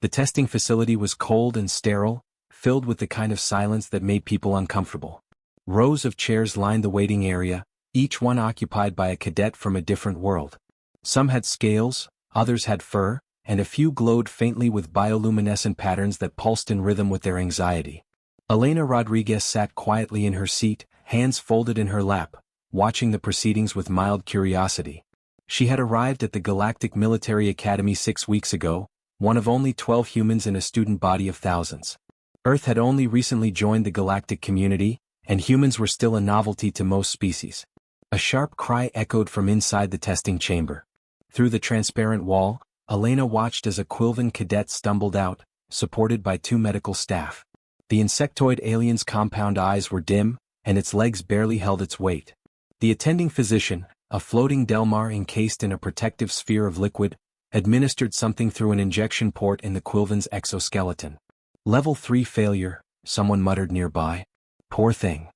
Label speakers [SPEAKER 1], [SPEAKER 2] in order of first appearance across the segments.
[SPEAKER 1] The testing facility was cold and sterile, filled with the kind of silence that made people uncomfortable. Rows of chairs lined the waiting area, each one occupied by a cadet from a different world. Some had scales, others had fur, and a few glowed faintly with bioluminescent patterns that pulsed in rhythm with their anxiety. Elena Rodriguez sat quietly in her seat, hands folded in her lap, watching the proceedings with mild curiosity. She had arrived at the Galactic Military Academy 6 weeks ago, one of only 12 humans in a student body of thousands. Earth had only recently joined the galactic community, and humans were still a novelty to most species. A sharp cry echoed from inside the testing chamber. Through the transparent wall, Elena watched as a Quilvan cadet stumbled out, supported by 2 medical staff. The insectoid alien's compound eyes were dim, and its legs barely held its weight. The attending physician, a floating Delmar encased in a protective sphere of liquid, administered something through an injection port in the Quilvan's exoskeleton. Level 3 failure, someone muttered nearby. Poor thing.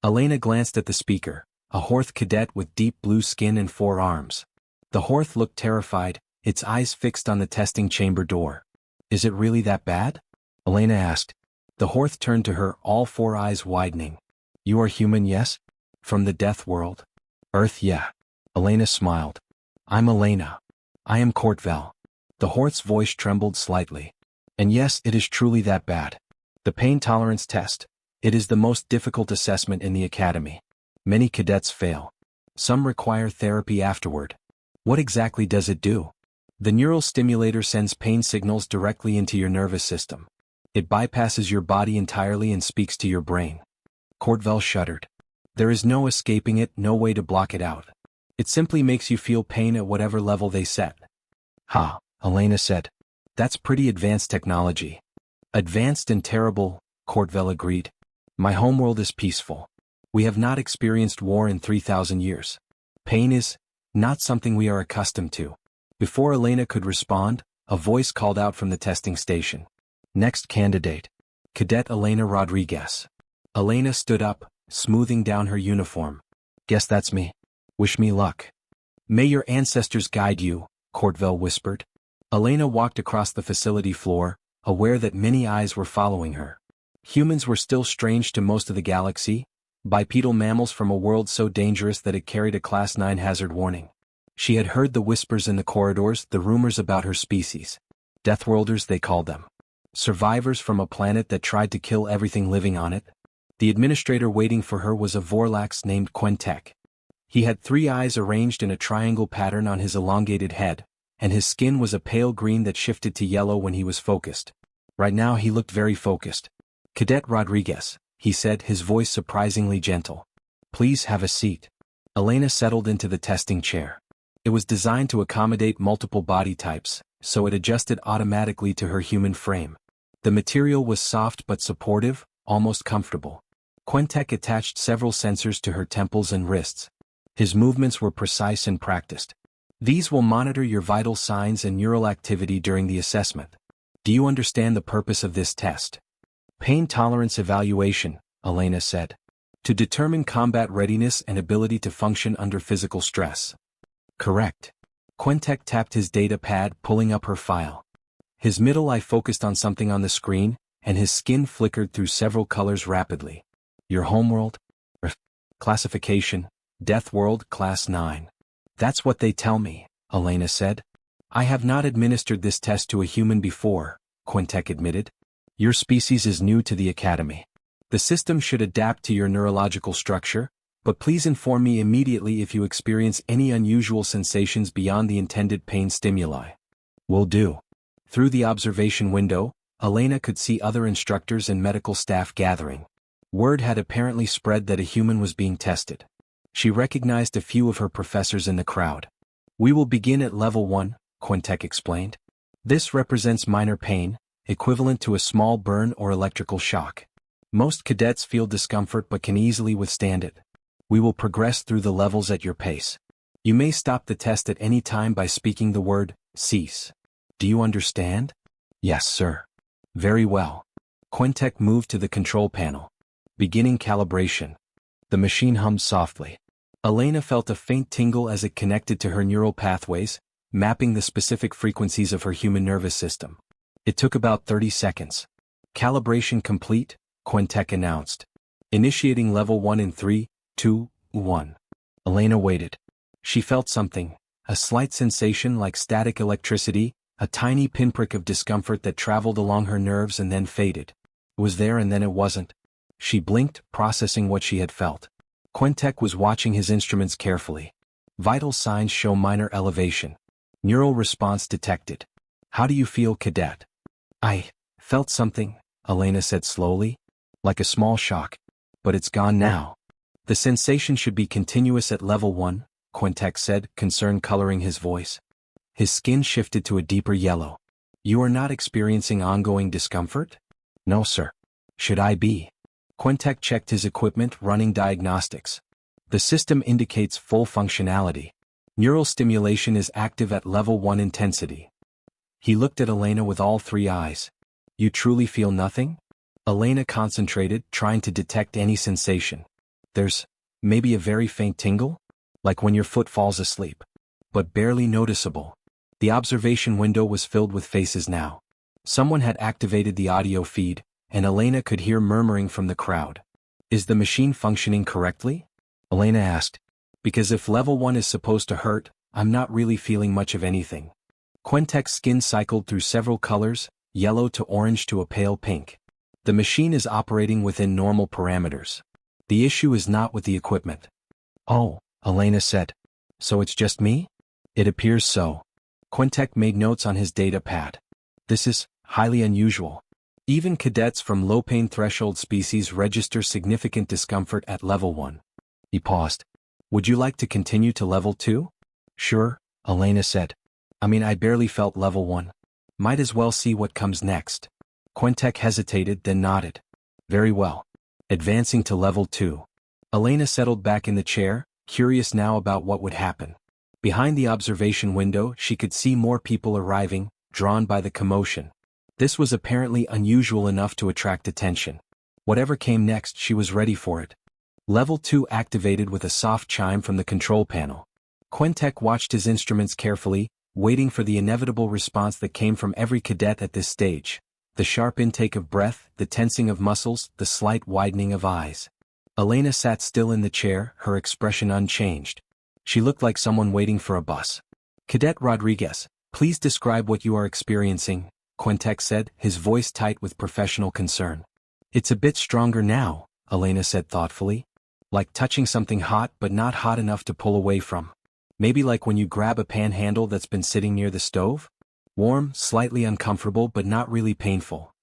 [SPEAKER 1] Elena glanced at the speaker, a Horth cadet with deep blue skin and 4 arms. The Horth looked terrified, its eyes fixed on the testing chamber door. Is it really that bad? Elena asked. The Horth turned to her, all 4 eyes widening. You are human, yes? From the death world? Earth, yeah. Elena smiled. I'm Elena. I am Courtvel. The Horth's voice trembled slightly. And yes, it is truly that bad. The pain tolerance test. It is the most difficult assessment in the academy. Many cadets fail. Some require therapy afterward. What exactly does it do? The neural stimulator sends pain signals directly into your nervous system. It bypasses your body entirely and speaks to your brain. Courtvel shuddered. There is no escaping it, no way to block it out. It simply makes you feel pain at whatever level they set. Ha, Elena said. That's pretty advanced technology. Advanced and terrible, Courtvel agreed. My homeworld is peaceful. We have not experienced war in 3,000 years. Pain is not something we are accustomed to. Before Elena could respond, a voice called out from the testing station. Next candidate. Cadet Elena Rodriguez. Elena stood up, smoothing down her uniform. Guess that's me. Wish me luck. May your ancestors guide you, Courtvel whispered. Elena walked across the facility floor, aware that many eyes were following her. Humans were still strange to most of the galaxy, bipedal mammals from a world so dangerous that it carried a Class 9 hazard warning. She had heard the whispers in the corridors, the rumors about her species. Deathworlders, they called them. Survivors from a planet that tried to kill everything living on it. The administrator waiting for her was a Vorlax named Quentek. He had 3 eyes arranged in a triangle pattern on his elongated head, and his skin was a pale green that shifted to yellow when he was focused. Right now he looked very focused. Cadet Rodriguez, he said, his voice surprisingly gentle. Please have a seat. Elena settled into the testing chair. It was designed to accommodate multiple body types, so it adjusted automatically to her human frame. The material was soft but supportive, almost comfortable. Quentek attached several sensors to her temples and wrists. His movements were precise and practiced. These will monitor your vital signs and neural activity during the assessment. Do you understand the purpose of this test? Pain tolerance evaluation, Elena said. To determine combat readiness and ability to function under physical stress. Correct. Quentek tapped his data pad, pulling up her file. His middle eye focused on something on the screen, and his skin flickered through several colors rapidly. Your homeworld? Classification, Death World Class 9. That's what they tell me, Elena said. I have not administered this test to a human before, Quentek admitted. Your species is new to the academy. The system should adapt to your neurological structure, but please inform me immediately if you experience any unusual sensations beyond the intended pain stimuli. Will do. Through the observation window, Elena could see other instructors and medical staff gathering. Word had apparently spread that a human was being tested. She recognized a few of her professors in the crowd. We will begin at level 1, Quentek explained. This represents minor pain, equivalent to a small burn or electrical shock. Most cadets feel discomfort but can easily withstand it. We will progress through the levels at your pace. You may stop the test at any time by speaking the word, cease. Do you understand? Yes, sir. Very well. Quentek moved to the control panel. Beginning calibration. The machine hummed softly. Elena felt a faint tingle as it connected to her neural pathways, mapping the specific frequencies of her human nervous system. It took about 30 seconds. Calibration complete, Quintek announced. Initiating level 1 in 3, 2, 1. Elena waited. She felt something, a slight sensation like static electricity, a tiny pinprick of discomfort that traveled along her nerves and then faded. It was there and then it wasn't. She blinked, processing what she had felt. Quintek was watching his instruments carefully. Vital signs show minor elevation. Neural response detected. How do you feel, cadet? I felt something, Elena said slowly. Like a small shock. But it's gone now. The sensation should be continuous at level 1, Quintek said, concern coloring his voice. His skin shifted to a deeper yellow. You are not experiencing ongoing discomfort? No, sir. Should I be? Quintek checked his equipment, running diagnostics. The system indicates full functionality. Neural stimulation is active at level 1 intensity. He looked at Elena with all three eyes. You truly feel nothing? Elena concentrated, trying to detect any sensation. There's maybe a very faint tingle? Like when your foot falls asleep. But barely noticeable. The observation window was filled with faces now. Someone had activated the audio feed, and Elena could hear murmuring from the crowd. Is the machine functioning correctly? Elena asked. Because if level 1 is supposed to hurt, I'm not really feeling much of anything. Quintek's skin cycled through several colors, yellow to orange to a pale pink. The machine is operating within normal parameters. The issue is not with the equipment. Oh, Elena said. So it's just me? It appears so. Quintek made notes on his data pad. This is highly unusual. Even cadets from low pain threshold species register significant discomfort at level 1. He paused. Would you like to continue to level 2? Sure, Elena said. I barely felt level 1. Might as well see what comes next. Quintek hesitated, then nodded. Very well. Advancing to level 2. Elena settled back in the chair, curious now about what would happen. Behind the observation window, she could see more people arriving, drawn by the commotion. This was apparently unusual enough to attract attention. Whatever came next, she was ready for it. Level 2 activated with a soft chime from the control panel. Quintek watched his instruments carefully, waiting for the inevitable response that came from every cadet at this stage. The sharp intake of breath, the tensing of muscles, the slight widening of eyes. Elena sat still in the chair, her expression unchanged. She looked like someone waiting for a bus. Cadet Rodriguez, please describe what you are experiencing, Quintek said, his voice tight with professional concern. It's a bit stronger now, Elena said thoughtfully. Like touching something hot but not hot enough to pull away from. Maybe like when you grab a pan handle that's been sitting near the stove? Warm, slightly uncomfortable but not really painful.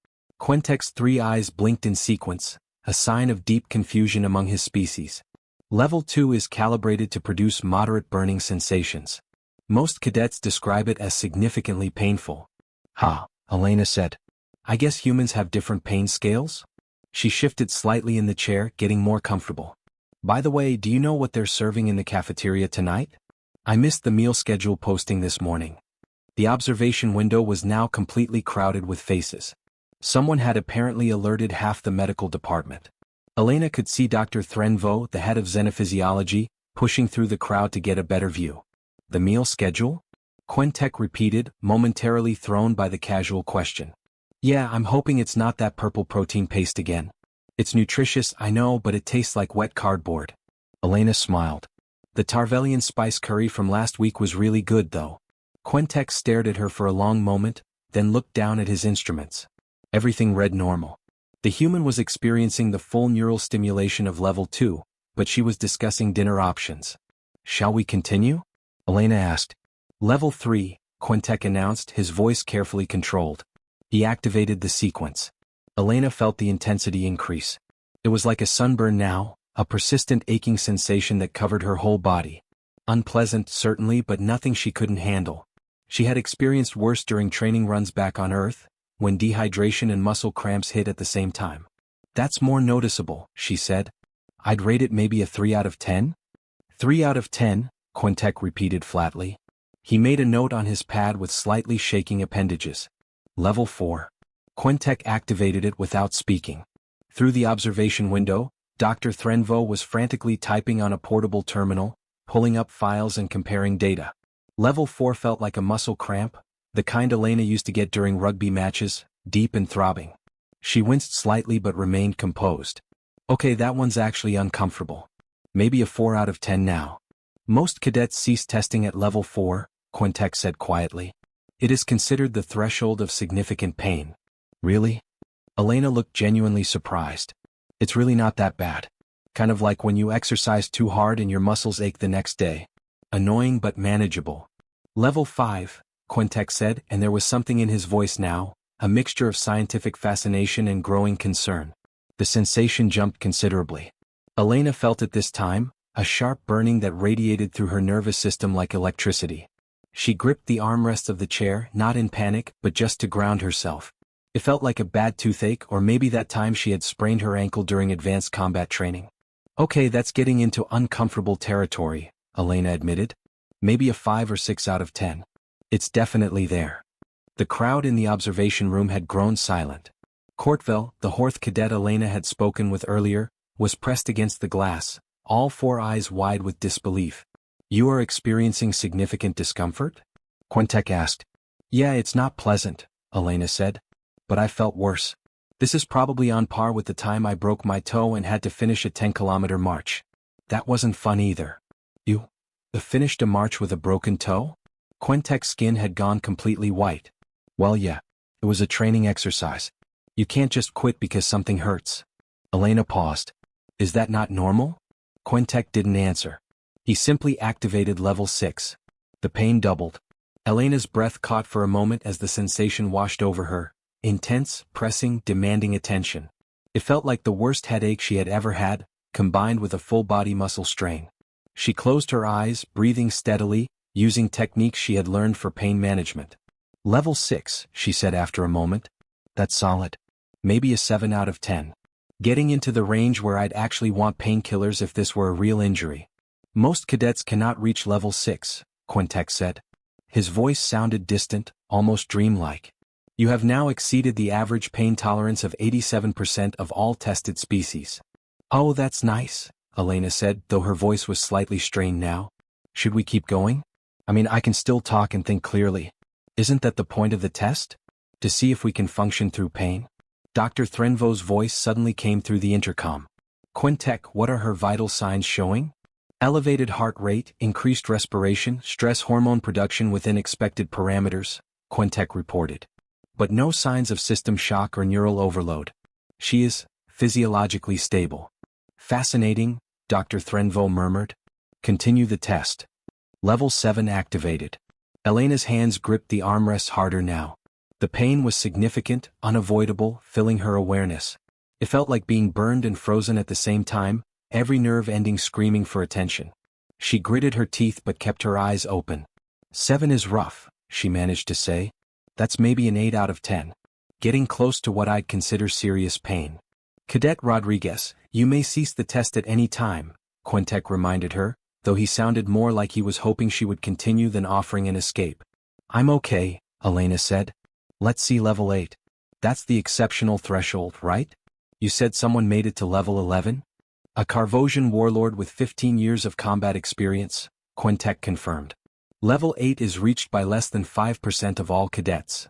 [SPEAKER 1] Quintek's three eyes blinked in sequence, a sign of deep confusion among his species. Level 2 is calibrated to produce moderate burning sensations. Most cadets describe it as significantly painful. Ha, Elena said. I guess humans have different pain scales? She shifted slightly in the chair, getting more comfortable. By the way, do you know what they're serving in the cafeteria tonight? I missed the meal schedule posting this morning. The observation window was now completely crowded with faces. Someone had apparently alerted half the medical department. Elena could see Dr. Threnvo, the head of xenophysiology, pushing through the crowd to get a better view. The meal schedule? Quintek repeated, momentarily thrown by the casual question. Yeah, I'm hoping it's not that purple protein paste again. It's nutritious, I know, but it tastes like wet cardboard. Elena smiled. The Tarvelian spice curry from last week was really good though. Quintek stared at her for a long moment, then looked down at his instruments. Everything read normal. The human was experiencing the full neural stimulation of level 2, but she was discussing dinner options. Shall we continue? Elena asked. Level 3, Quintek announced, his voice carefully controlled. He activated the sequence. Elena felt the intensity increase. It was like a sunburn now, a persistent aching sensation that covered her whole body. Unpleasant, certainly, but nothing she couldn't handle. She had experienced worse during training runs back on Earth, when dehydration and muscle cramps hit at the same time. That's more noticeable, she said. I'd rate it maybe a 3 out of 10? 3 out of 10, Quintek repeated flatly. He made a note on his pad with slightly shaking appendages. Level 4. Quintek activated it without speaking. Through the observation window, Dr. Threnvo was frantically typing on a portable terminal, pulling up files and comparing data. Level 4 felt like a muscle cramp, The kind Elena used to get during rugby matches, deep and throbbing. She winced slightly but remained composed. Okay, that one's actually uncomfortable. Maybe a 4 out of 10 now. Most cadets cease testing at level 4, Quintek said quietly. It is considered the threshold of significant pain. Really? Elena looked genuinely surprised. It's really not that bad. Kind of like when you exercise too hard and your muscles ache the next day. Annoying but manageable. Level 5, Quintek said, and there was something in his voice now, a mixture of scientific fascination and growing concern. The sensation jumped considerably. Elena felt at this time, a sharp burning that radiated through her nervous system like electricity. She gripped the armrests of the chair, not in panic, but just to ground herself. It felt like a bad toothache, or maybe that time she had sprained her ankle during advanced combat training. Okay, that's getting into uncomfortable territory, Elena admitted. Maybe a 5 or 6 out of 10. It's definitely there. The crowd in the observation room had grown silent. Kortvel, the Horth cadet Elena had spoken with earlier, was pressed against the glass, all 4 eyes wide with disbelief. You are experiencing significant discomfort? Quintek asked. Yeah, it's not pleasant, Elena said. But I felt worse. This is probably on par with the time I broke my toe and had to finish a 10-kilometer march. That wasn't fun either. You finished a march with a broken toe? Quintek's skin had gone completely white. Well, yeah. It was a training exercise. You can't just quit because something hurts. Elena paused. Is that not normal? Quintek didn't answer. He simply activated level 6. The pain doubled. Elena's breath caught for a moment as the sensation washed over her. Intense, pressing, demanding attention. It felt like the worst headache she had ever had, combined with a full-body muscle strain. She closed her eyes, breathing steadily, using techniques she had learned for pain management. Level 6, she said after a moment. That's solid. Maybe a 7 out of 10. Getting into the range where I'd actually want painkillers if this were a real injury. Most cadets cannot reach level 6, Quintek said. His voice sounded distant, almost dreamlike. You have now exceeded the average pain tolerance of 87% of all tested species. Oh, that's nice, Elena said, though her voice was slightly strained now. Should we keep going? I mean, I can still talk and think clearly. Isn't that the point of the test? To see if we can function through pain? Dr. Threnvo's voice suddenly came through the intercom. Quintek, what are her vital signs showing? Elevated heart rate, increased respiration, stress hormone production within expected parameters, Quintek reported. But no signs of system shock or neural overload. She is physiologically stable. Fascinating, Dr. Threnvo murmured. Continue the test. Level 7 activated. Elena's hands gripped the armrests harder now. The pain was significant, unavoidable, filling her awareness. It felt like being burned and frozen at the same time, every nerve ending screaming for attention. She gritted her teeth but kept her eyes open. 7 is rough, she managed to say. That's maybe an 8 out of 10. Getting close to what I'd consider serious pain. Cadet Rodriguez, you may cease the test at any time, Quintek reminded her, though he sounded more like he was hoping she would continue than offering an escape. I'm okay, Elena said. Let's see level 8. That's the exceptional threshold, right? You said someone made it to level 11? A Carvosian warlord with 15 years of combat experience, Quintek confirmed. Level 8 is reached by less than 5% of all cadets.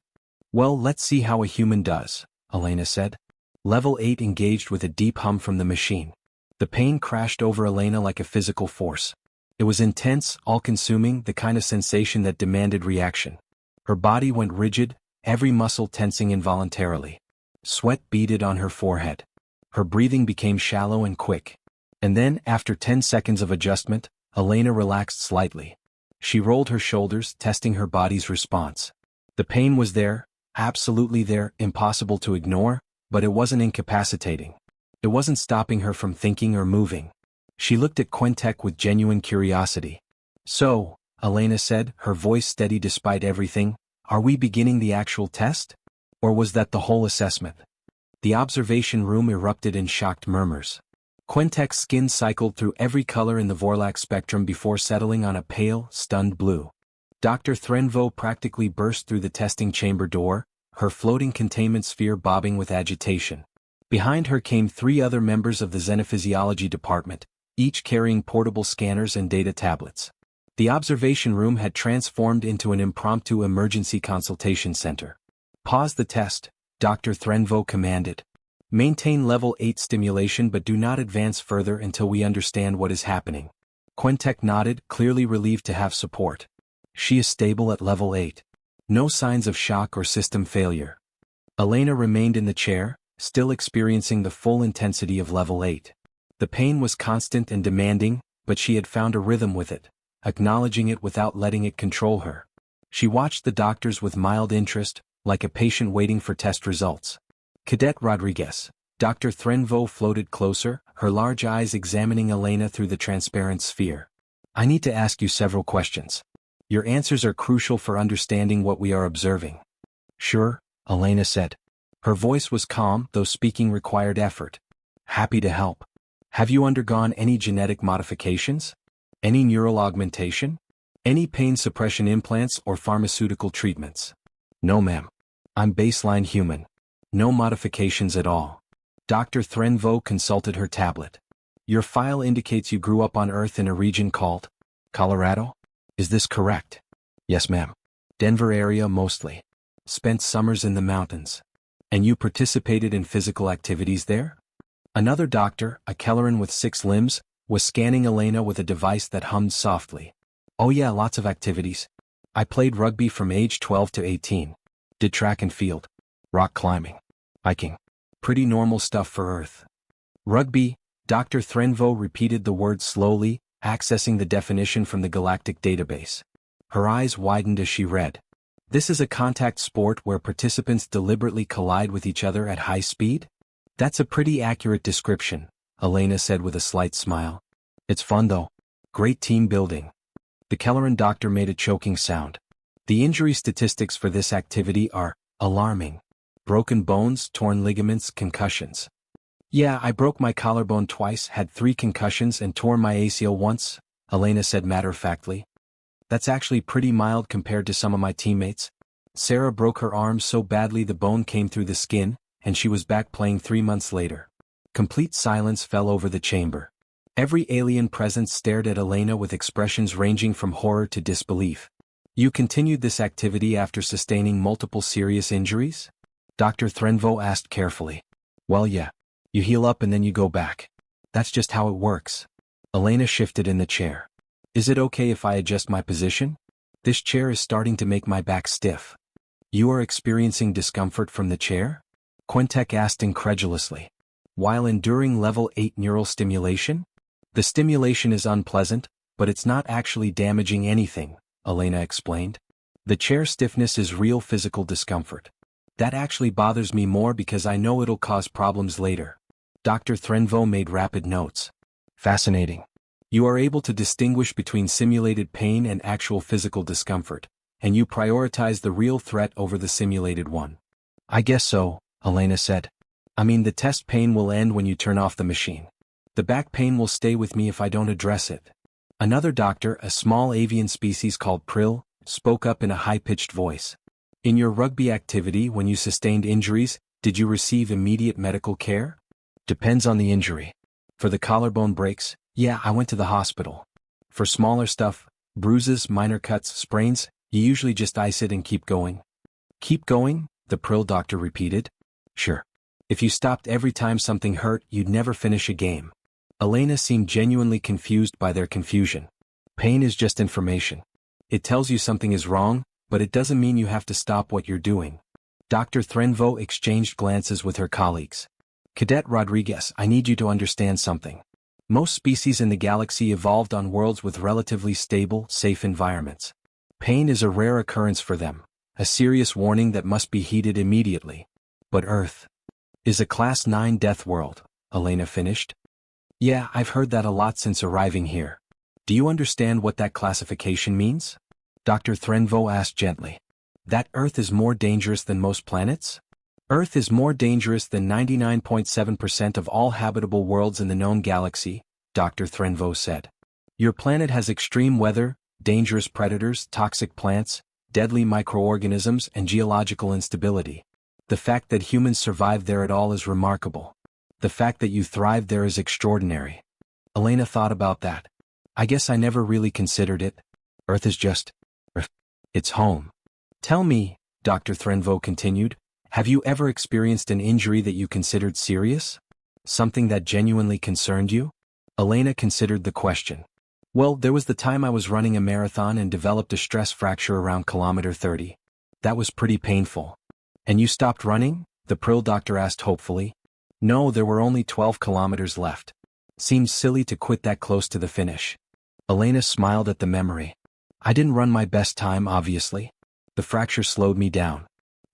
[SPEAKER 1] Well, let's see how a human does, Elena said. Level 8 engaged with a deep hum from the machine. The pain crashed over Elena like a physical force. It was intense, all-consuming, the kind of sensation that demanded reaction. Her body went rigid, every muscle tensing involuntarily. Sweat beaded on her forehead. Her breathing became shallow and quick. And then, after 10 seconds of adjustment, Elena relaxed slightly. She rolled her shoulders, testing her body's response. The pain was there, absolutely there, impossible to ignore, but it wasn't incapacitating. It wasn't stopping her from thinking or moving. She looked at Quintek with genuine curiosity. So, Elena said, her voice steady despite everything, are we beginning the actual test? Or was that the whole assessment? The observation room erupted in shocked murmurs. Quintek's skin cycled through every color in the Vorlax spectrum before settling on a pale, stunned blue. Dr. Threnvo practically burst through the testing chamber door, her floating containment sphere bobbing with agitation. Behind her came 3 other members of the xenophysiology department, each carrying portable scanners and data tablets. The observation room had transformed into an impromptu emergency consultation center. Pause the test, Dr. Threnvo commanded. Maintain level 8 stimulation but do not advance further until we understand what is happening. Quintek nodded, clearly relieved to have support. She is stable at level 8. No signs of shock or system failure. Elena remained in the chair, still experiencing the full intensity of level 8. The pain was constant and demanding, but she had found a rhythm with it, acknowledging it without letting it control her. She watched the doctors with mild interest, like a patient waiting for test results. Cadet Rodriguez. Dr. Threnvo floated closer, her large eyes examining Elena through the transparent sphere. I need to ask you several questions. Your answers are crucial for understanding what we are observing. Sure, Elena said. Her voice was calm, though speaking required effort. Happy to help. Have you undergone any genetic modifications? Any neural augmentation? Any pain suppression implants or pharmaceutical treatments? No, ma'am. I'm baseline human. No modifications at all. Dr. Threnvo consulted her tablet. Your file indicates you grew up on Earth in a region called Colorado? Is this correct? Yes, ma'am. Denver area mostly. Spent summers in the mountains. And you participated in physical activities there? Another doctor, a Kelleran with 6 limbs, was scanning Elena with a device that hummed softly. Oh yeah, lots of activities. I played rugby from age 12 to 18. Did track and field. Rock climbing. Hiking. Pretty normal stuff for Earth. Rugby, Dr. Threnvo repeated the word slowly, accessing the definition from the galactic database. Her eyes widened as she read. This is a contact sport where participants deliberately collide with each other at high speed? That's a pretty accurate description, Elena said with a slight smile. It's fun though. Great team building. The Kelleran doctor made a choking sound. The injury statistics for this activity are alarming. Broken bones, torn ligaments, concussions. Yeah, I broke my collarbone twice, had 3 concussions and tore my ACL once, Elena said matter-of-factly. That's actually pretty mild compared to some of my teammates. Sarah broke her arm so badly the bone came through the skin, and she was back playing 3 months later. Complete silence fell over the chamber. Every alien present stared at Elena with expressions ranging from horror to disbelief. You continued this activity after sustaining multiple serious injuries? Dr. Threnvo asked carefully. Well, yeah. You heal up and then you go back. That's just how it works. Elena shifted in the chair. Is it okay if I adjust my position? This chair is starting to make my back stiff. You are experiencing discomfort from the chair? Quintek asked incredulously. While enduring level 8 neural stimulation? The stimulation is unpleasant, but it's not actually damaging anything, Elena explained. The chair stiffness is real physical discomfort. That actually bothers me more because I know it'll cause problems later. Dr. Threnvo made rapid notes. Fascinating. You are able to distinguish between simulated pain and actual physical discomfort, and you prioritize the real threat over the simulated one. I guess so, Elena said. I mean, the test pain will end when you turn off the machine. The back pain will stay with me if I don't address it. Another doctor, a small avian species called prill, spoke up in a high-pitched voice. In your rugby activity when you sustained injuries, did you receive immediate medical care? Depends on the injury. For the collarbone breaks, yeah, I went to the hospital. For smaller stuff, bruises, minor cuts, sprains, you usually just ice it and keep going. Keep going? The prill doctor repeated. Sure. If you stopped every time something hurt, you'd never finish a game. Elena seemed genuinely confused by their confusion. Pain is just information. It tells you something is wrong, but it doesn't mean you have to stop what you're doing. Dr. Threnvo exchanged glances with her colleagues. Cadet Rodriguez, I need you to understand something. Most species in the galaxy evolved on worlds with relatively stable, safe environments. Pain is a rare occurrence for them, a serious warning that must be heeded immediately. But Earth is a Class 9 death world, Elena finished. Yeah, I've heard that a lot since arriving here. Do you understand what that classification means? Dr. Threnvo asked gently. That Earth is more dangerous than most planets? Earth is more dangerous than 99.7% of all habitable worlds in the known galaxy, Dr. Threnvo said. Your planet has extreme weather, dangerous predators, toxic plants, deadly microorganisms, and geological instability. The fact that humans survive there at all is remarkable. The fact that you thrive there is extraordinary. Elena thought about that. I guess I never really considered it. Earth is just... it's home. Tell me, Dr. Threnvo continued, have you ever experienced an injury that you considered serious? Something that genuinely concerned you? Elena considered the question. Well, there was the time I was running a marathon and developed a stress fracture around kilometer 30. That was pretty painful. And you stopped running? The Prill doctor asked hopefully. No, there were only 12 kilometers left. Seems silly to quit that close to the finish. Elena smiled at the memory. I didn't run my best time, obviously. The fracture slowed me down.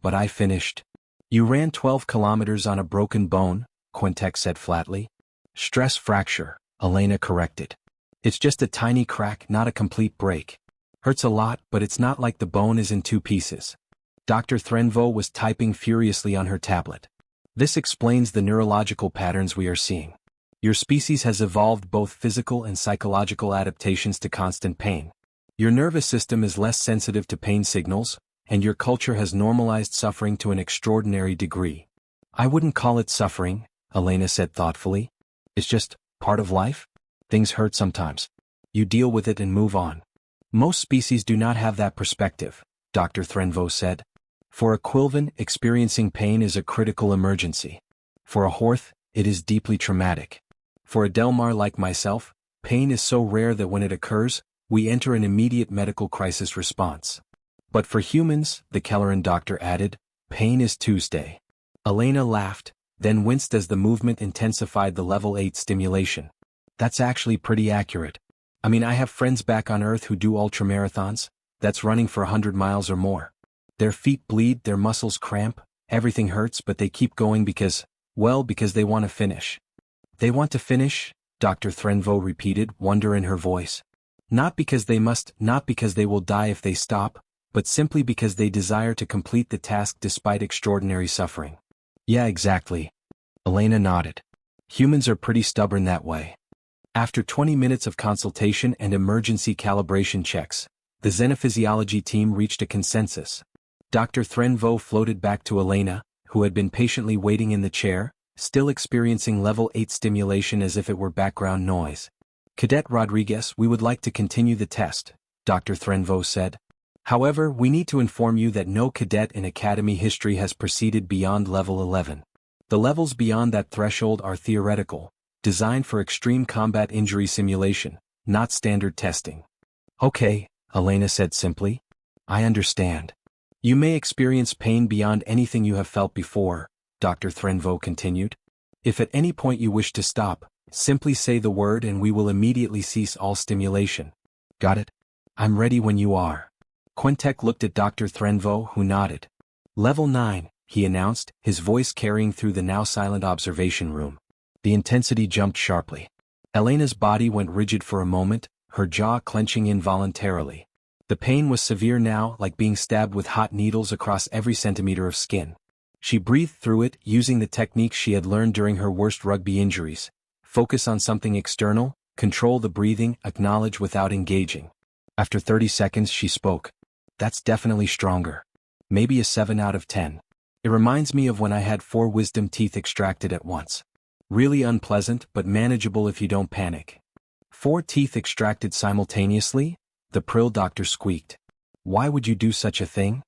[SPEAKER 1] But I finished. You ran 12 kilometers on a broken bone, Quintek said flatly. Stress fracture, Elena corrected. It's just a tiny crack, not a complete break. Hurts a lot, but it's not like the bone is in two pieces. Dr. Threnvo was typing furiously on her tablet. This explains the neurological patterns we are seeing. Your species has evolved both physical and psychological adaptations to constant pain. Your nervous system is less sensitive to pain signals, and your culture has normalized suffering to an extraordinary degree. I wouldn't call it suffering, Elena said thoughtfully. It's just part of life. Things hurt sometimes. You deal with it and move on. Most species do not have that perspective, Dr. Threnvo said. For a Quilvan, experiencing pain is a critical emergency. For a Horth, it is deeply traumatic. For a Delmar like myself, pain is so rare that when it occurs, we enter an immediate medical crisis response. But for humans, the Kelleran doctor added, pain is Tuesday. Elena laughed, then winced as the movement intensified the level 8 stimulation. That's actually pretty accurate. I mean, I have friends back on Earth who do ultramarathons, that's running for 100 miles or more. Their feet bleed, their muscles cramp, everything hurts, but they keep going because they want to finish. They want to finish? Dr. Threnvo repeated, wonder in her voice. Not because they must, not because they will die if they stop, but simply because they desire to complete the task despite extraordinary suffering. Yeah, exactly. Elena nodded. Humans are pretty stubborn that way. After 20 minutes of consultation and emergency calibration checks, the xenophysiology team reached a consensus. Dr. Threnvo floated back to Elena, who had been patiently waiting in the chair, still experiencing level 8 stimulation as if it were background noise. Cadet Rodriguez, we would like to continue the test, Dr. Threnvo said. However, we need to inform you that no cadet in Academy history has proceeded beyond level 11. The levels beyond that threshold are theoretical, designed for extreme combat injury simulation, not standard testing. Okay, Elena said simply. I understand. You may experience pain beyond anything you have felt before, Dr. Threnvo continued. If at any point you wish to stop, simply say the word and we will immediately cease all stimulation. Got it? I'm ready when you are. Quintek looked at Dr. Threnvo, who nodded. Level 9, he announced, his voice carrying through the now silent observation room. The intensity jumped sharply. Elena's body went rigid for a moment, her jaw clenching involuntarily. The pain was severe now, like being stabbed with hot needles across every centimeter of skin. She breathed through it, using the techniques she had learned during her worst rugby injuries. Focus on something external, control the breathing, acknowledge without engaging. After 30 seconds she spoke. That's definitely stronger. Maybe a 7 out of 10. It reminds me of when I had 4 wisdom teeth extracted at once. Really unpleasant, but manageable if you don't panic. 4 teeth extracted simultaneously? The Prill doctor squeaked. Why would you do such a thing?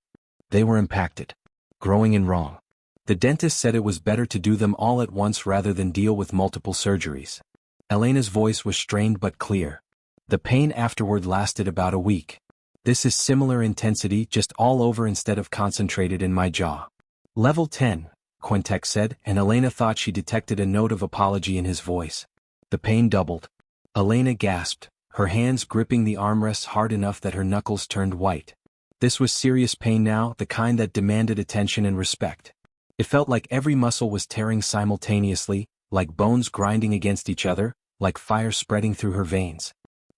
[SPEAKER 1] They were impacted. Growing and wrong. The dentist said it was better to do them all at once rather than deal with multiple surgeries. Elena's voice was strained but clear. The pain afterward lasted about a week. This is similar intensity, just all over instead of concentrated in my jaw. Level 10, Quintek said, and Elena thought she detected a note of apology in his voice. The pain doubled. Elena gasped, her hands gripping the armrests hard enough that her knuckles turned white. This was serious pain now, the kind that demanded attention and respect. It felt like every muscle was tearing simultaneously, like bones grinding against each other, like fire spreading through her veins.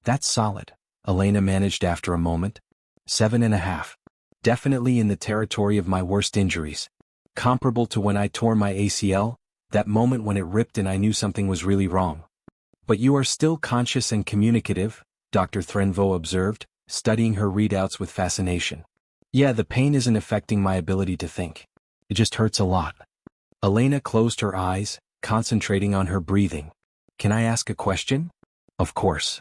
[SPEAKER 1] That's solid, Elena managed after a moment. 7.5. Definitely in the territory of my worst injuries. Comparable to when I tore my ACL, that moment when it ripped and I knew something was really wrong. But you are still conscious and communicative, Dr. Threnvo observed, studying her readouts with fascination. Yeah, the pain isn't affecting my ability to think. It just hurts a lot. Elena closed her eyes, concentrating on her breathing. Can I ask a question? Of course.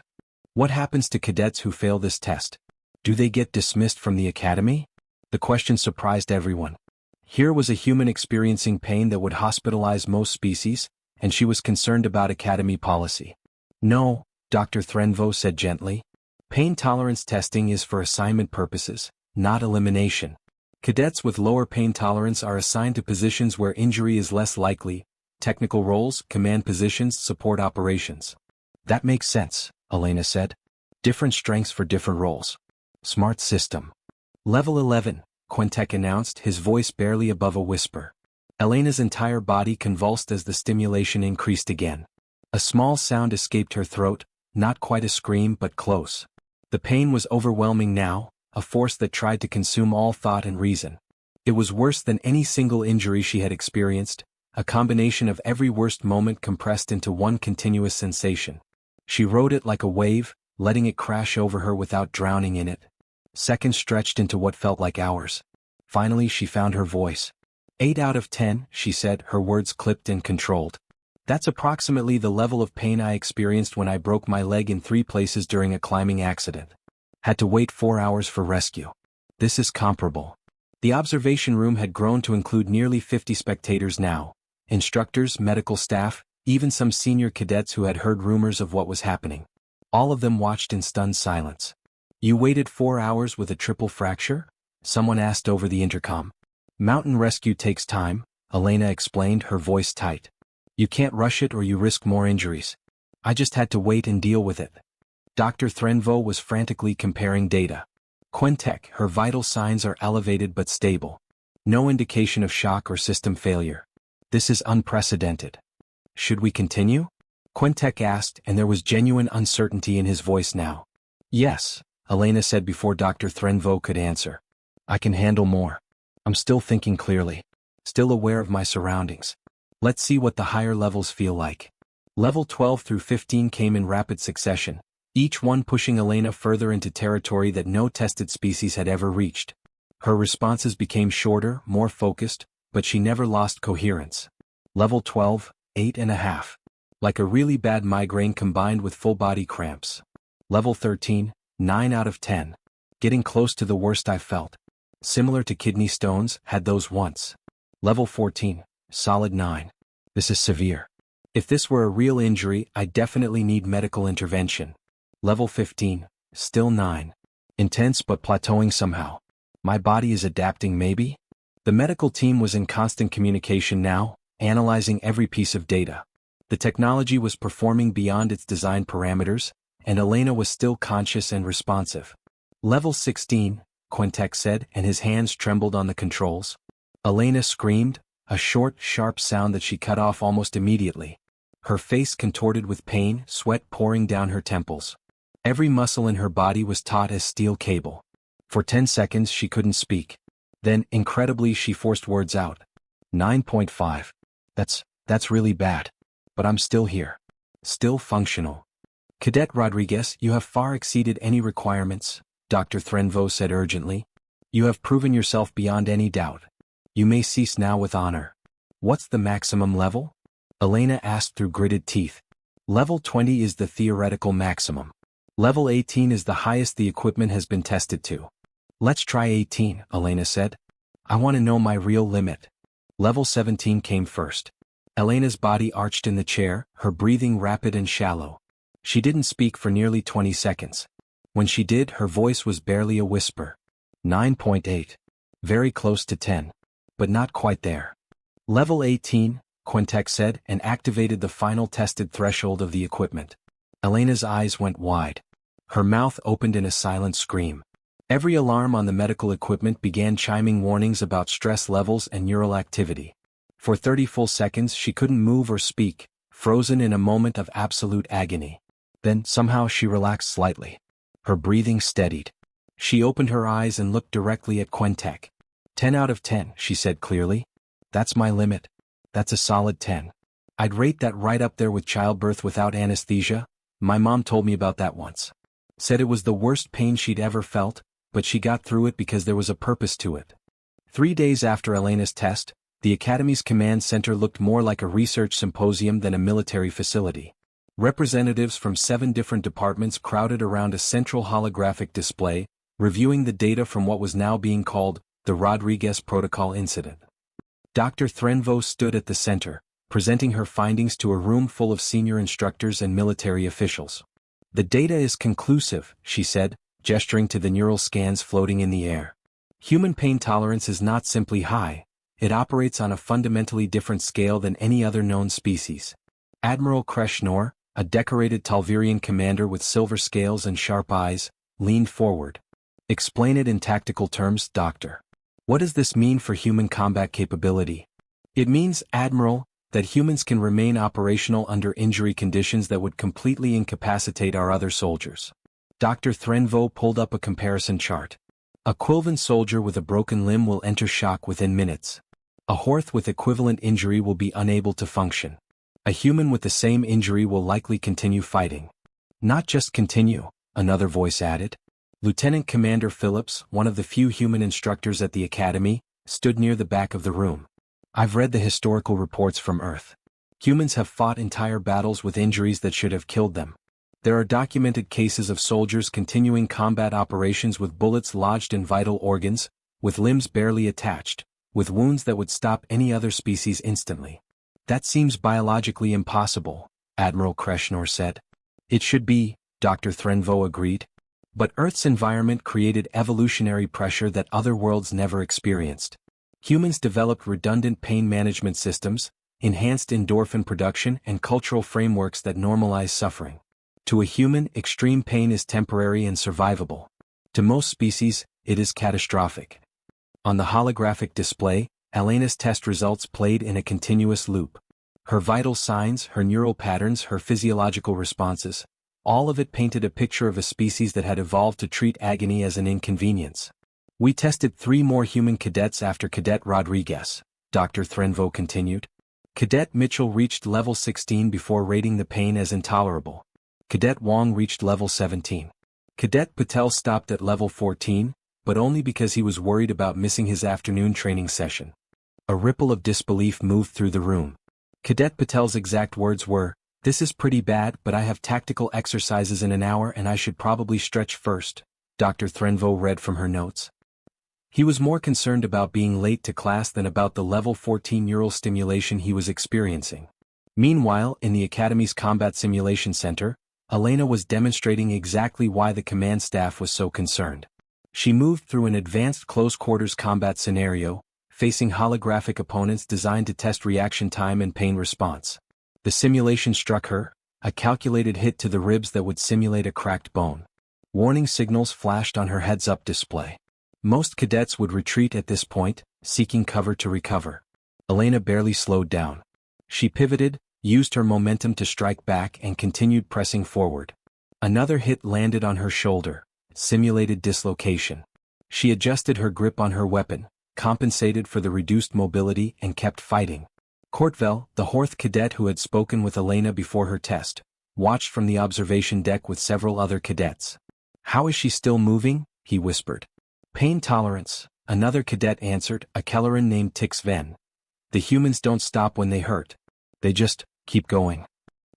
[SPEAKER 1] What happens to cadets who fail this test? Do they get dismissed from the academy? The question surprised everyone. Here was a human experiencing pain that would hospitalize most species, and she was concerned about academy policy. No, Dr. Threnvo said gently. Pain tolerance testing is for assignment purposes, not elimination. Cadets with lower pain tolerance are assigned to positions where injury is less likely, technical roles, command positions, support operations. That makes sense, Elena said. Different strengths for different roles. Smart system. Level 11, Quintek announced, his voice barely above a whisper. Elena's entire body convulsed as the stimulation increased again. A small sound escaped her throat, not quite a scream but close. The pain was overwhelming now, a force that tried to consume all thought and reason. It was worse than any single injury she had experienced, a combination of every worst moment compressed into one continuous sensation. She rode it like a wave, letting it crash over her without drowning in it. Seconds stretched into what felt like hours. Finally she found her voice. 8 out of 10, she said, her words clipped and controlled. That's approximately the level of pain I experienced when I broke my leg in 3 places during a climbing accident. Had to wait 4 hours for rescue. This is comparable. The observation room had grown to include nearly 50 spectators now. Instructors, medical staff, even some senior cadets who had heard rumors of what was happening. All of them watched in stunned silence. You waited 4 hours with a triple fracture? Someone asked over the intercom. Mountain rescue takes time, Elena explained, her voice tight. You can't rush it or you risk more injuries. I just had to wait and deal with it. Dr. Threnvo was frantically comparing data. Quintek, her vital signs are elevated but stable. No indication of shock or system failure. This is unprecedented. Should we continue? Quintek asked, and there was genuine uncertainty in his voice now. Yes, Elena said before Dr. Threnvo could answer. I can handle more. I'm still thinking clearly. Still aware of my surroundings. Let's see what the higher levels feel like. Level 12 through 15 came in rapid succession, each one pushing Elena further into territory that no tested species had ever reached. Her responses became shorter, more focused, but she never lost coherence. Level 12, 8.5. Like a really bad migraine combined with full-body cramps. Level 13, 9 out of 10. Getting close to the worst I felt. Similar to kidney stones, had those once. Level 14, solid 9. This is severe. If this were a real injury, I definitely need medical intervention. Level 15, still 9. Intense but plateauing somehow. My body is adapting maybe? The medical team was in constant communication now, analyzing every piece of data. The technology was performing beyond its design parameters, and Elena was still conscious and responsive. Level 16, Quintek said, and his hands trembled on the controls. Elena screamed, a short, sharp sound that she cut off almost immediately. Her face contorted with pain, sweat pouring down her temples. Every muscle in her body was taut as steel cable. For 10 seconds she couldn't speak. Then, incredibly, she forced words out. 9.5. That's really bad. But I'm still here. Still functional. Cadet Rodriguez, you have far exceeded any requirements, Dr. Threnvo said urgently. You have proven yourself beyond any doubt. You may cease now with honor. What's the maximum level? Elena asked through gritted teeth. Level 20 is the theoretical maximum. Level 18 is the highest the equipment has been tested to. Let's try 18, Elena said. I want to know my real limit. Level 17 came first. Elena's body arched in the chair, her breathing rapid and shallow. She didn't speak for nearly 20 seconds. When she did, her voice was barely a whisper. 9.8. Very close to 10. But not quite there. Level 18, Quintek said, and activated the final tested threshold of the equipment. Elena's eyes went wide. Her mouth opened in a silent scream. Every alarm on the medical equipment began chiming warnings about stress levels and neural activity. For 30 full seconds she couldn't move or speak, frozen in a moment of absolute agony. Then, somehow she relaxed slightly. Her breathing steadied. She opened her eyes and looked directly at Quintek. 10 out of 10, she said clearly. That's my limit. That's a solid 10. I'd rate that right up there with childbirth without anesthesia. My mom told me about that once. Said it was the worst pain she'd ever felt, but she got through it because there was a purpose to it. 3 days after Elena's test, the Academy's command center looked more like a research symposium than a military facility. Representatives from 7 different departments crowded around a central holographic display, reviewing the data from what was now being called the Rodriguez Protocol incident. Dr. Threnvo stood at the center, presenting her findings to a room full of senior instructors and military officials. "The data is conclusive," she said, gesturing to the neural scans floating in the air. "Human pain tolerance is not simply high, it operates on a fundamentally different scale than any other known species." Admiral Kreshnor, a decorated Talvirian commander with silver scales and sharp eyes, leaned forward. "Explain it in tactical terms, Doctor. What does this mean for human combat capability?" "It means, Admiral, that humans can remain operational under injury conditions that would completely incapacitate our other soldiers." Dr. Threnvo pulled up a comparison chart. "A Quilvan soldier with a broken limb will enter shock within minutes. A Horth with equivalent injury will be unable to function. A human with the same injury will likely continue fighting." "Not just continue," another voice added. Lieutenant Commander Phillips, one of the few human instructors at the academy, stood near the back of the room. "I've read the historical reports from Earth. Humans have fought entire battles with injuries that should have killed them. There are documented cases of soldiers continuing combat operations with bullets lodged in vital organs, with limbs barely attached, with wounds that would stop any other species instantly." "That seems biologically impossible," Admiral Kreshnor said. "It should be," Dr. Threnvo agreed. "But Earth's environment created evolutionary pressure that other worlds never experienced. Humans developed redundant pain management systems, enhanced endorphin production and cultural frameworks that normalize suffering. To a human, extreme pain is temporary and survivable. To most species, it is catastrophic." On the holographic display, Elena's test results played in a continuous loop. Her vital signs, her neural patterns, her physiological responses, all of it painted a picture of a species that had evolved to treat agony as an inconvenience. "We tested 3 more human cadets after Cadet Rodriguez," Dr. Threnvo continued. "Cadet Mitchell reached level 16 before rating the pain as intolerable. Cadet Wong reached level 17. Cadet Patel stopped at level 14, but only because he was worried about missing his afternoon training session." A ripple of disbelief moved through the room. Cadet Patel's exact words were, "This is pretty bad, but I have tactical exercises in an hour and I should probably stretch first," Dr. Threnvo read from her notes. He was more concerned about being late to class than about the level 14 neural stimulation he was experiencing. Meanwhile, in the Academy's Combat Simulation Center, Elena was demonstrating exactly why the command staff was so concerned. She moved through an advanced close-quarters combat scenario, facing holographic opponents designed to test reaction time and pain response. The simulation struck her, a calculated hit to the ribs that would simulate a cracked bone. Warning signals flashed on her heads-up display. Most cadets would retreat at this point, seeking cover to recover. Elena barely slowed down. She pivoted, used her momentum to strike back and continued pressing forward. Another hit landed on her shoulder, simulated dislocation. She adjusted her grip on her weapon, compensated for the reduced mobility and kept fighting. Kortvel, the Horth cadet who had spoken with Elena before her test, watched from the observation deck with several other cadets. "How is she still moving?" he whispered. "Pain tolerance," another cadet answered, a Kelleran named Tix Ven. "The humans don't stop when they hurt. They just keep going."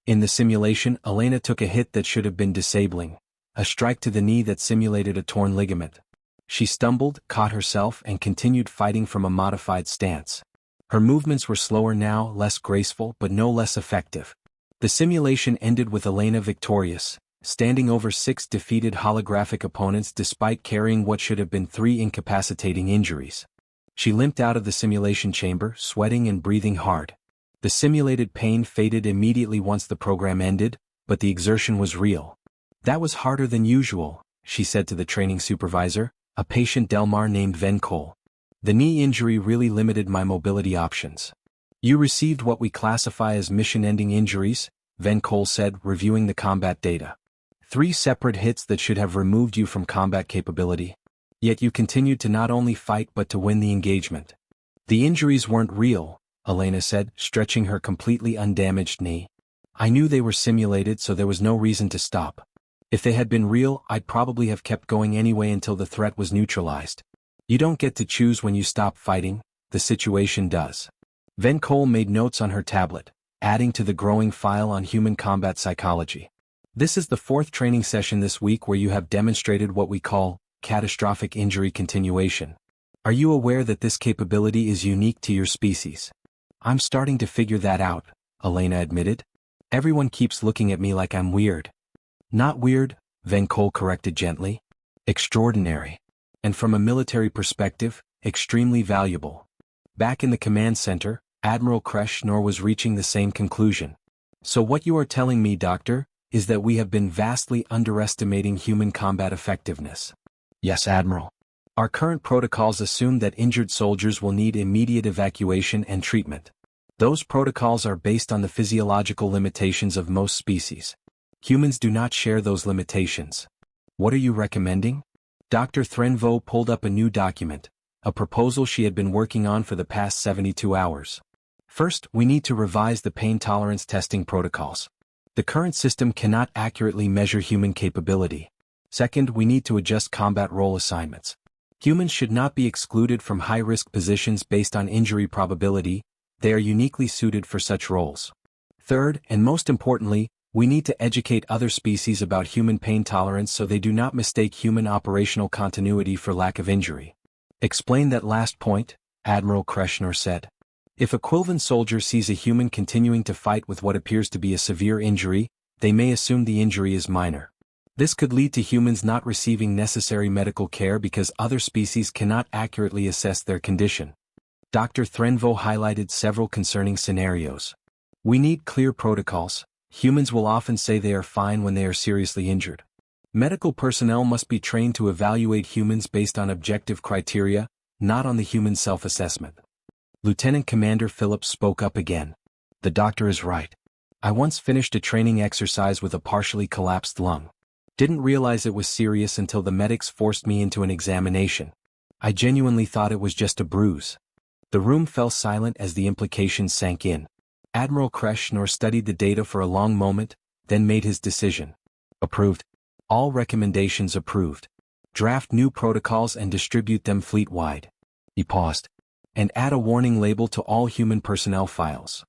[SPEAKER 1] In the simulation, Elena took a hit that should have been disabling, a strike to the knee that simulated a torn ligament. She stumbled, caught herself, and continued fighting from a modified stance. Her movements were slower now, less graceful, but no less effective. The simulation ended with Elena victorious, standing over 6 defeated holographic opponents despite carrying what should have been 3 incapacitating injuries. She limped out of the simulation chamber, sweating and breathing hard. The simulated pain faded immediately once the program ended, but the exertion was real. "That was harder than usual," she said to the training supervisor, a patient Delmar named Ven Cole. "The knee injury really limited my mobility options." "You received what we classify as mission-ending injuries," Ven Cole said, reviewing the combat data. 3 separate hits that should have removed you from combat capability. Yet you continued to not only fight but to win the engagement. "The injuries weren't real," Elena said, stretching her completely undamaged knee. "I knew they were simulated, so there was no reason to stop. If they had been real, I'd probably have kept going anyway until the threat was neutralized. You don't get to choose when you stop fighting, the situation does." Ven Cole made notes on her tablet, adding to the growing file on human combat psychology. "This is the 4th training session this week where you have demonstrated what we call catastrophic injury continuation. Are you aware that this capability is unique to your species? I'm starting to figure that out, Elena admitted. Everyone keeps looking at me like I'm weird. Not weird, Van Cole corrected gently. Extraordinary. And from a military perspective, extremely valuable. Back in the command center, Admiral Kreshnor was reaching the same conclusion. So what you are telling me, Doctor, is that we have been vastly underestimating human combat effectiveness. Yes, Admiral. Our current protocols assume that injured soldiers will need immediate evacuation and treatment. Those protocols are based on the physiological limitations of most species. Humans do not share those limitations. What are you recommending? Dr. Threnvo pulled up a new document, a proposal she had been working on for the past 72 hours. First, we need to revise the pain tolerance testing protocols. The current system cannot accurately measure human capability. Second, we need to adjust combat role assignments. Humans should not be excluded from high-risk positions based on injury probability. They are uniquely suited for such roles. Third, and most importantly, we need to educate other species about human pain tolerance so they do not mistake human operational continuity for lack of injury. Explain that last point, Admiral Kreshnor said. If a Quilvan soldier sees a human continuing to fight with what appears to be a severe injury, they may assume the injury is minor. This could lead to humans not receiving necessary medical care because other species cannot accurately assess their condition. Dr. Threnvo highlighted several concerning scenarios. We need clear protocols. Humans will often say they are fine when they are seriously injured. Medical personnel must be trained to evaluate humans based on objective criteria, not on the human self-assessment. Lieutenant Commander Phillips spoke up again. The doctor is right. I once finished a training exercise with a partially collapsed lung. Didn't realize it was serious until the medics forced me into an examination. I genuinely thought it was just a bruise. The room fell silent as the implications sank in. Admiral Kreshnor studied the data for a long moment, then made his decision. Approved. All recommendations approved. Draft new protocols and distribute them fleet-wide. He paused. And add a warning label to all human personnel files.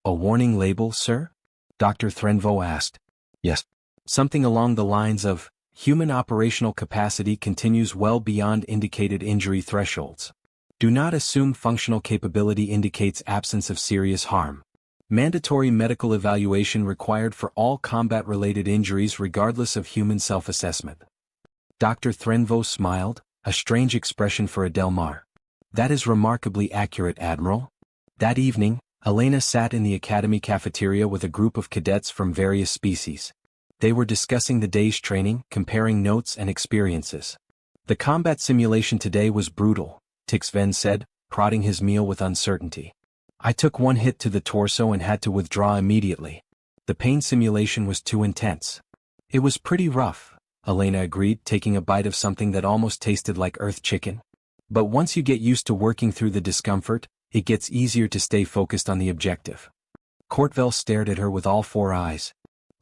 [SPEAKER 1] A warning label, sir? Dr. Threnvo asked. Yes. Something along the lines of, human operational capacity continues well beyond indicated injury thresholds. Do not assume functional capability indicates absence of serious harm. Mandatory medical evaluation required for all combat-related injuries regardless of human self-assessment. Dr. Threnvo smiled, a strange expression for a Delmar. That is remarkably accurate, Admiral. That evening, Elena sat in the academy cafeteria with a group of cadets from various species. They were discussing the day's training, comparing notes and experiences. The combat simulation today was brutal, Tixven said, prodding his meal with uncertainty. I took one hit to the torso and had to withdraw immediately. The pain simulation was too intense. It was pretty rough, Elena agreed, taking a bite of something that almost tasted like earth chicken. But once you get used to working through the discomfort, it gets easier to stay focused on the objective. Courtvel stared at her with all four eyes.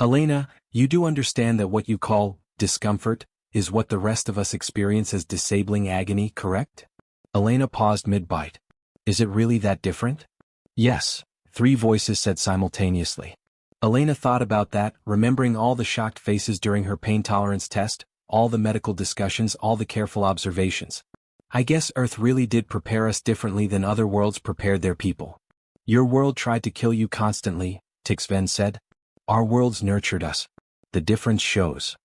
[SPEAKER 1] Elena, you do understand that what you call discomfort is what the rest of us experience as disabling agony, correct? Elena paused mid-bite. Is it really that different? Yes, three voices said simultaneously. Elena thought about that, remembering all the shocked faces during her pain tolerance test, all the medical discussions, all the careful observations. I guess Earth really did prepare us differently than other worlds prepared their people. Your world tried to kill you constantly, Tixven said. Our worlds nurtured us. The difference shows.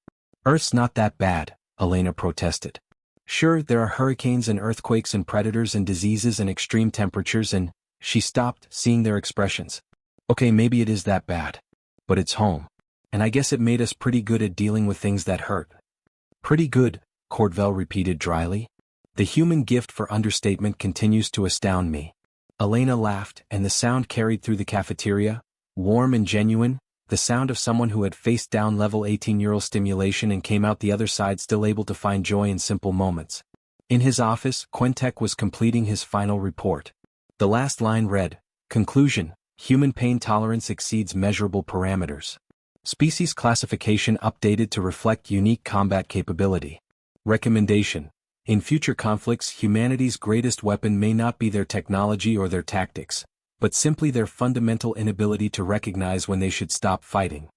[SPEAKER 1] Earth's not that bad, Elena protested. Sure, there are hurricanes and earthquakes and predators and diseases and extreme temperatures and... She stopped, seeing their expressions. Okay, maybe it is that bad. But it's home. And I guess it made us pretty good at dealing with things that hurt. Pretty good, Courtvel repeated dryly. The human gift for understatement continues to astound me. Elena laughed, and the sound carried through the cafeteria, warm and genuine, the sound of someone who had faced down level 18 neural stimulation and came out the other side still able to find joy in simple moments. In his office, Quentek was completing his final report. The last line read, Conclusion, human pain tolerance exceeds measurable parameters. Species classification updated to reflect unique combat capability. Recommendation. In future conflicts, humanity's greatest weapon may not be their technology or their tactics, but simply their fundamental inability to recognize when they should stop fighting.